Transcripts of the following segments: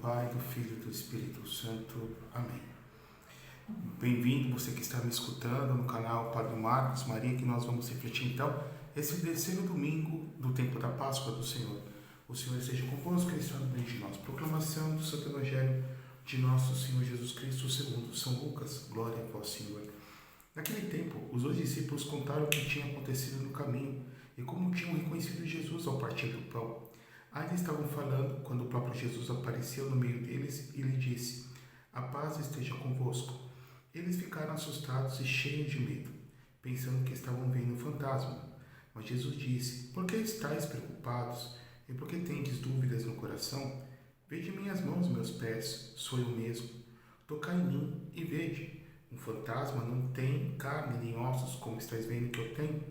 Pai, do Filho e do Espírito Santo. Amém. Bem-vindo você que está me escutando no canal Padre Marcos Maria, que nós vamos refletir então esse terceiro domingo do tempo da Páscoa do Senhor. O Senhor esteja convosco, Ele está no meio de nós. Proclamação do Santo Evangelho de nosso Senhor Jesus Cristo, segundo São Lucas. Glória a vós, Senhor. Naquele tempo, os dois discípulos contaram o que tinha acontecido no caminho e como tinham reconhecido Jesus ao partir do pão. Ainda estavam falando quando o próprio Jesus apareceu no meio deles e lhe disse: "A paz esteja convosco." Eles ficaram assustados e cheios de medo, pensando que estavam vendo um fantasma. Mas Jesus disse: "Por que estáis preocupados? E por que tendes dúvidas no coração? Vede minhas mãos e meus pés, sou eu mesmo. Tocai em mim e vede. Um fantasma não tem carne nem ossos, como estáis vendo que eu tenho."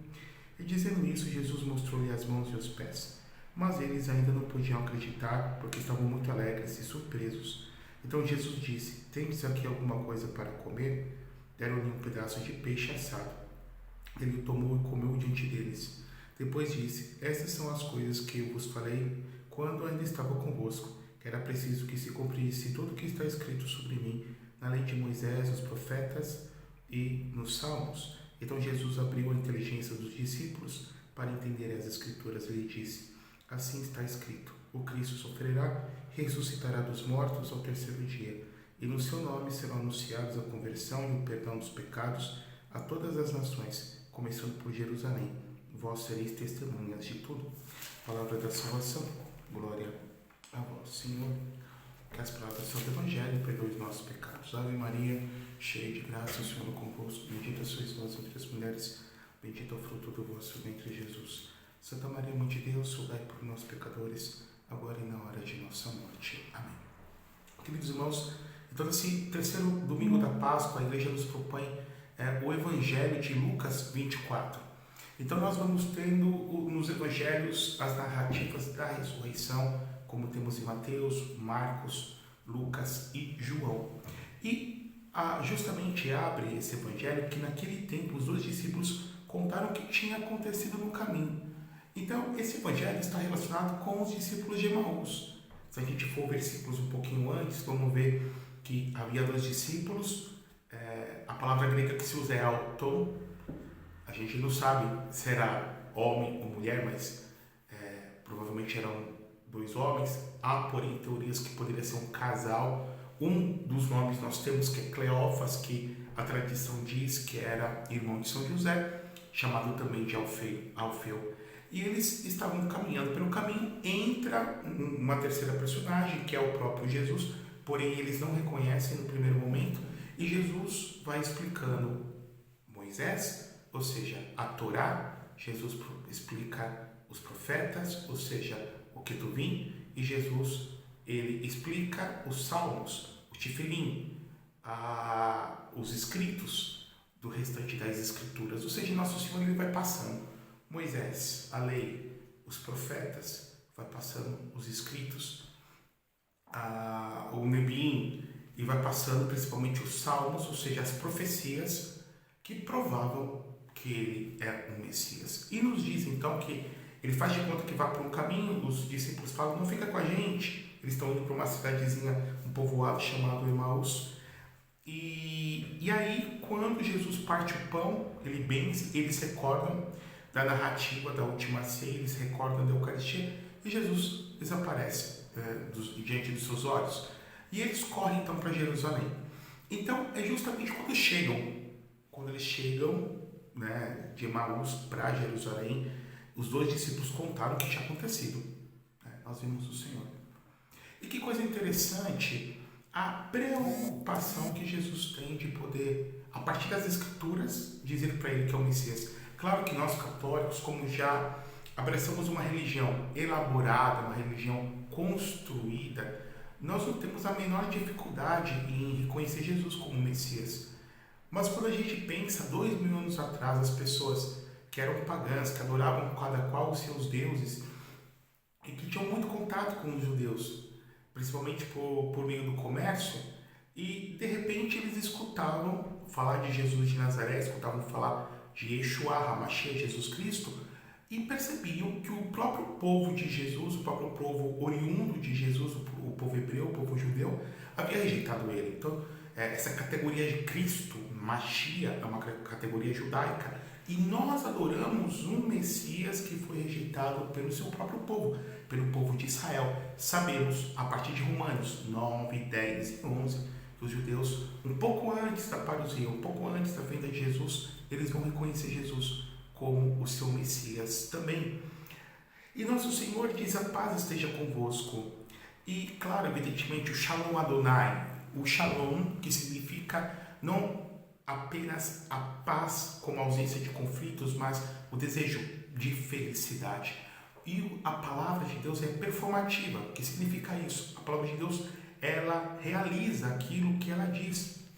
E dizendo isso, Jesus mostrou-lhe as mãos e os pés. Mas eles ainda não podiam acreditar, porque estavam muito alegres e surpresos. Então Jesus disse: "Tendes aqui alguma coisa para comer?" Deram-lhe um pedaço de peixe assado. Ele o tomou e comeu diante deles. Depois disse: "Estas são as coisas que eu vos falei quando ainda estava convosco, que era preciso que se cumprisse tudo o que está escrito sobre mim na lei de Moisés, nos profetas e nos salmos." Então Jesus abriu a inteligência dos discípulos para entenderem as Escrituras e lhe disse: "Assim está escrito: o Cristo sofrerá, ressuscitará dos mortos ao terceiro dia, e no seu nome serão anunciados a conversão e o perdão dos pecados a todas as nações, começando por Jerusalém. Vós sereis testemunhas de tudo." Palavra da salvação. Glória a vós, Senhor. Que as palavras do Santo Evangelho perdoem os nossos pecados. Ave Maria, cheia de graça, o Senhor é convosco. Bendita sois vós entre as mulheres, bendito é o fruto do vosso ventre, Jesus. Santa Maria, Mãe de Deus, rogai por nós pecadores, agora e na hora de nossa morte. Amém. Queridos irmãos, então nesse terceiro domingo da Páscoa, a Igreja nos propõe o Evangelho de Lucas 24. Então nós vamos tendo nos Evangelhos as narrativas da ressurreição, como temos em Mateus, Marcos, Lucas e João. E justamente abre esse Evangelho que naquele tempo os dois discípulos contaram o que tinha acontecido no caminho. Então, esse evangelho está relacionado com os discípulos de Emaús. Se a gente for versículos um pouquinho antes, vamos ver que havia dois discípulos. A palavra grega que se usa é auton. A gente não sabe se era homem ou mulher, mas provavelmente eram dois homens. Há, porém, teorias que poderia ser um casal. Um dos nomes nós temos que é Cleófas, que a tradição diz que era irmão de São José, chamado também de Alfeu. E eles estavam caminhando pelo caminho, entra uma terceira personagem, que é o próprio Jesus, porém eles não reconhecem no primeiro momento, e Jesus vai explicando Moisés, ou seja, a Torá. Jesus explica os profetas, ou seja, o Ketuvim, e Jesus ele explica os salmos, o Tifilim, os escritos do restante das escrituras, ou seja, Nosso Senhor ele vai passando Moisés, a lei, os profetas, vai passando os escritos, o Nebim, e vai passando principalmente os salmos, ou seja, as profecias que provavam que ele é o Messias. E nos diz então que ele faz de conta que vai por um caminho, os discípulos falam: "Não fica com a gente." Eles estão indo para uma cidadezinha, um povoado chamado Emaús. E aí, quando Jesus parte o pão, ele benze, eles recordam da narrativa da última ceia, eles recordam da Eucaristia, e Jesus desaparece diante dos seus olhos. E eles correm então para Jerusalém. Então, é justamente quando eles chegam, né, de Emaús para Jerusalém, os dois discípulos contaram o que tinha acontecido. Nós vimos o Senhor. E que coisa interessante, a preocupação que Jesus tem de poder, a partir das Escrituras, dizer para ele que é o Messias. Claro que nós católicos, como já abraçamos uma religião elaborada, uma religião construída, nós não temos a menor dificuldade em reconhecer Jesus como Messias. Mas quando a gente pensa 2000 anos atrás, as pessoas que eram pagãs, que adoravam cada qual os seus deuses e que tinham muito contato com os judeus, principalmente por meio do comércio, e de repente eles escutavam falar de Jesus de Nazaré, escutavam falar de Yeshua HaMashiach, Jesus Cristo, e percebiam que o próprio povo de Jesus, o próprio povo oriundo de Jesus, o o povo hebreu, o povo judeu, havia rejeitado ele. Então, essa categoria de Cristo, Machia, é uma categoria judaica. E nós adoramos um Messias que foi rejeitado pelo seu próprio povo, pelo povo de Israel. Sabemos, a partir de Romanos 9, 10 e 11, que os judeus, um pouco antes da parousia, um pouco antes da vinda de Jesus, eles vão reconhecer Jesus como o seu Messias também. E nosso Senhor diz: a paz esteja convosco. E, claro, evidentemente, o Shalom Adonai, o Shalom, que significa não apenas a paz como ausência de conflitos, mas o desejo de felicidade. E a palavra de Deus é performativa. O que significa isso? A palavra de Deus, ela realiza aquilo que ela diz.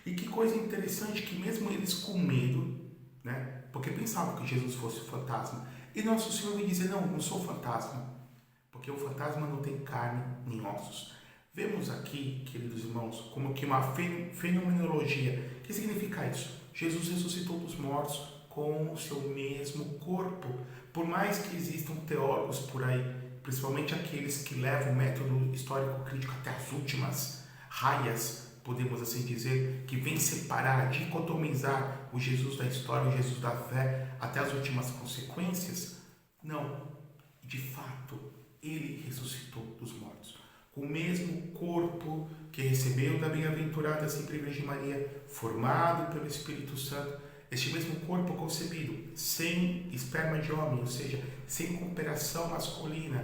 E que coisa interessante, que mesmo eles com medo, né, porque pensavam que Jesus fosse um fantasma, e nosso Senhor vem dizer: não sou fantasma, porque o fantasma não tem carne nem ossos. Vemos aqui, queridos irmãos, como que uma fenomenologia. O que significa isso? Jesus ressuscitou dos mortos com o seu mesmo corpo. Por mais que existam teólogos por aí, principalmente aqueles que levam o método histórico-crítico até as últimas raias, podemos assim dizer, que vem separar, dicotomizar o Jesus da história, o Jesus da fé, até as últimas consequências. Não, de fato, ele ressuscitou dos mortos. Com o mesmo corpo que recebeu da bem-aventurada sempre Virgem Maria, formado pelo Espírito Santo, este mesmo corpo concebido, sem esperma de homem, ou seja, sem cooperação masculina,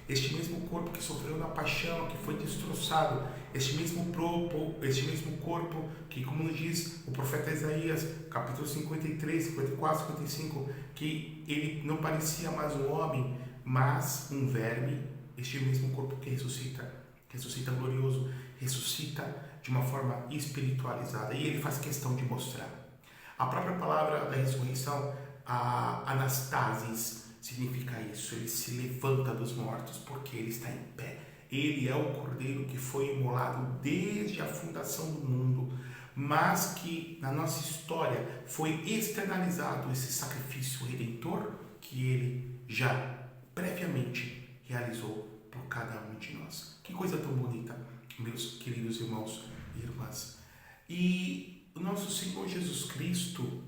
este mesmo corpo que sofreu na paixão, que foi destroçado, este mesmo corpo que, como nos diz o profeta Isaías, capítulo 53, 54, 55, que ele não parecia mais um homem, mas um verme. Este mesmo corpo que ressuscita glorioso, ressuscita de uma forma espiritualizada, e ele faz questão de mostrar. A própria palavra da ressurreição, a anastasis, significa isso: ele se levanta dos mortos porque ele está em pé. Ele é o Cordeiro que foi imolado desde a fundação do mundo, mas que na nossa história foi externalizado esse sacrifício redentor que ele já previamente realizou por cada um de nós. Que coisa tão bonita, meus queridos irmãos e irmãs. E o nosso Senhor Jesus Cristo,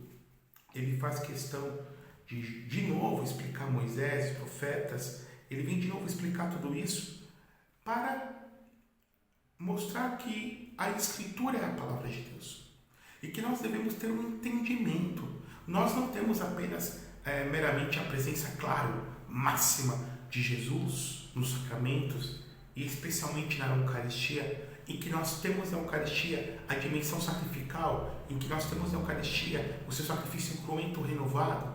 ele faz questão de novo explicar Moisés, os profetas, ele vem de novo explicar tudo isso para mostrar que a Escritura é a palavra de Deus e que nós devemos ter um entendimento. Nós não temos apenas meramente a presença, claro, máxima de Jesus nos sacramentos e especialmente na Eucaristia, em que nós temos na Eucaristia a dimensão sacrificial, em que nós temos na Eucaristia o seu sacrifício cruento renovado,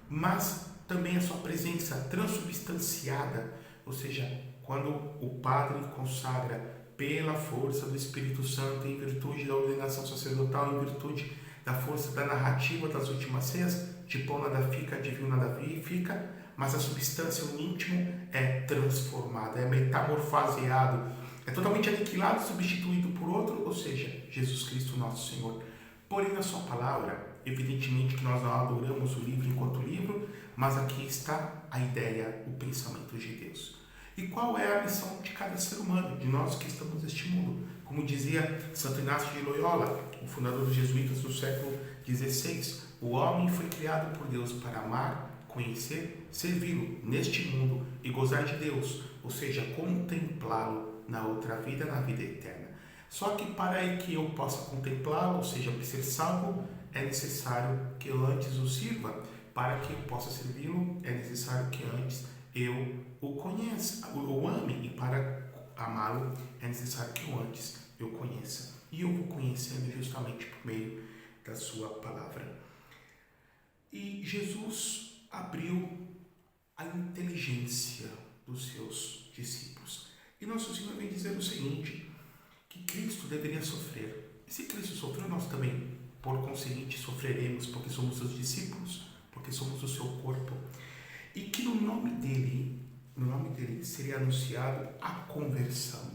mas também a sua presença transubstanciada, ou seja, quando o Padre consagra pela força do Espírito Santo, em virtude da ordenação sacerdotal, em virtude da força da narrativa das últimas ceias, de pão nada fica, de vinho nada fica, mas a substância, o íntimo, é transformada, é metamorfoseado, é totalmente aniquilado, substituído por outro, ou seja, Jesus Cristo nosso Senhor. Porém, na sua palavra, evidentemente que nós não adoramos o livro enquanto livro, mas aqui está a ideia, o pensamento de Deus. E qual é a missão de cada ser humano, de nós que estamos neste mundo? Como dizia Santo Inácio de Loyola, o fundador dos jesuítas do século XVI, o homem foi criado por Deus para amar, conhecer, servi-lo neste mundo e gozar de Deus, ou seja, contemplá-lo na outra vida, na vida eterna. Só que para que eu possa contemplá-lo, ou seja, para ser salvo, é necessário que eu antes o sirva. Para que eu possa servi-lo, é necessário que antes eu o conheça, o ame, e para amá-lo é necessário que eu antes eu conheça. E eu vou conhecendo justamente por meio da sua palavra. E Jesus abriu a inteligência dos seus discípulos. E nosso Senhor vem dizer o seguinte, que Cristo deveria sofrer. E se Cristo sofreu, nós também, por conseguinte, sofreremos, porque somos seus discípulos, porque somos o seu corpo. E que no nome dele seria anunciado a conversão,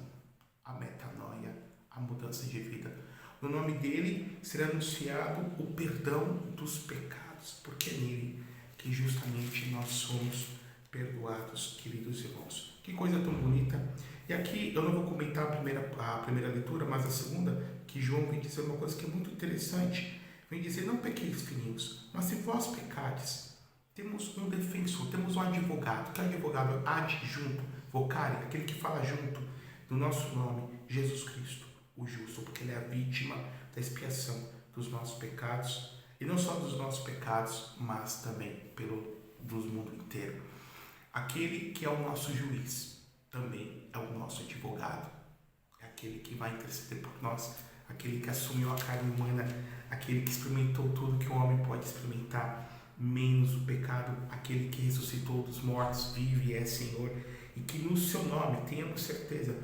a metanoia, a mudança de vida. No nome dele seria anunciado o perdão dos pecados, porque é nele que justamente nós somos perdoados, queridos irmãos. Que coisa tão bonita! E aqui eu não vou comentar a primeira leitura, mas a segunda, que João vem dizer uma coisa que é muito interessante. Vem dizer, não pequeis, filhinhos, mas se vós pecardes, temos um defensor, temos um advogado. Que é o advogado? Adjunto, vocare, aquele que fala junto do nosso nome, Jesus Cristo, o justo, porque ele é a vítima da expiação dos nossos pecados, e não só dos nossos pecados, mas também do mundo inteiro. Aquele que é o nosso juiz, também é o nosso advogado, é aquele que vai interceder por nós, aquele que assumiu a carne humana, aquele que experimentou tudo que o homem pode experimentar, menos o pecado, aquele que ressuscitou dos mortos, vive e é Senhor, e que no seu nome, tenhamos certeza,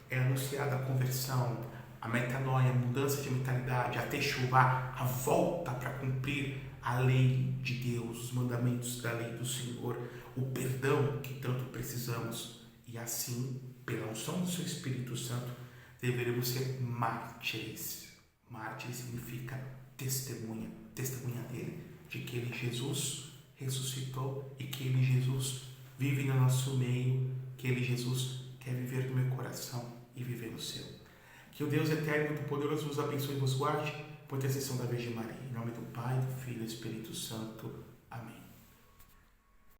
é anunciada a conversão, a metanoia, a mudança de mentalidade, a techuvá, a volta para cumprir a lei de Deus, os mandamentos da lei do Senhor, o perdão que tanto precisamos. E assim, pela unção do seu Espírito Santo, deveremos ser mártires. Mártires significa testemunha dele, de que ele, Jesus, ressuscitou e que ele, Jesus, vive no nosso meio, que ele, Jesus, quer viver no meu coração e viver no seu. Que o Deus eterno e poderoso nos abençoe e nos guarde, por intercessão da Virgem Maria. Em nome do Pai, do Filho e do Espírito Santo. Amém.